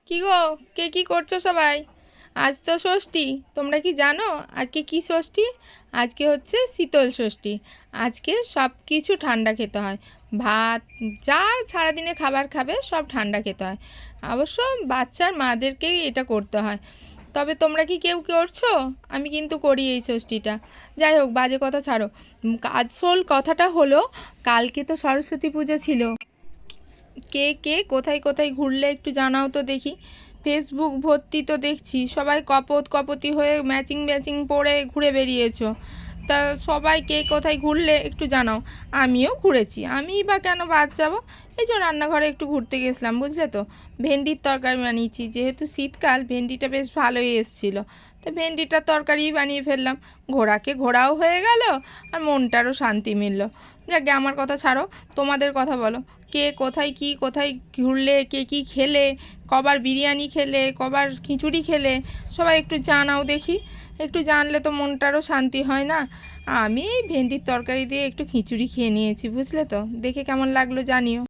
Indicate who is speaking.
Speaker 1: কি গো, কে কি করছো সবাই? আজ তো ষষ্ঠী। তোমরা কি জানো আজকে কি ষষ্ঠী? আজকে হচ্ছে শীতল ষষ্ঠী। আজকে সব কিছু ঠান্ডা খেতে হয়। ভাত, যা সারাদিনে খাবার খাবে সব ঠান্ডা খেতে হয়। অবশ্য বাচ্চার মাদেরকেই এটা করতে হয়। তবে তোমরা কি কেউ করছো? আমি কিন্তু করি এই ষষ্ঠীটা। যাই হোক, বাজে কথা ছাড়ো। আসল কথাটা হলো, কালকে তো সরস্বতী পুজো ছিল। কে কে কোথায় কোথায় ঘুরলে একটু জানাও তো দেখি। ফেসবুক ভর্তি তো দেখছি, সবাই কপত কপতি হয়ে ম্যাচিং ম্যাচিং পরে ঘুরে বেরিয়েছো। তা সবাই কে কোথায় ঘুরলে একটু জানাও। আমিও ঘুরেছি, আমিই বা কেন বাদ যাবো। এই যে রান্নাঘরে একটু ঘুরতে গেছিলাম, বুঝলে তো। ভেন্ডির তরকারি বানিয়েছি, যেহেতু শীতকাল ভেন্ডিটা বেশ ভালোই এসেছিলো। তো ভেন্ডিটার তরকারি বানিয়ে ফেললাম। ঘোরাকে ঘোরাও হয়ে গেল, আর মনটারও শান্তি মিলল। যাকে, আমার কথা ছাড়ো, তোমাদের কথা বলো। কে কোথায় কি কোথায় ঘুরলে, কে কি খেলে, কবার বিরিয়ানি খেলে, কবার খিচুড়ি খেলে, সবাই একটু জানাও দেখি। একটু জানলে তো মনটারও শান্তি হয় না। আমি এই ভেন্ডির তরকারি দিয়ে একটু খিচুড়ি খেয়ে নিয়েছি, বুঝলে তো। দেখে কেমন লাগলো জানিও।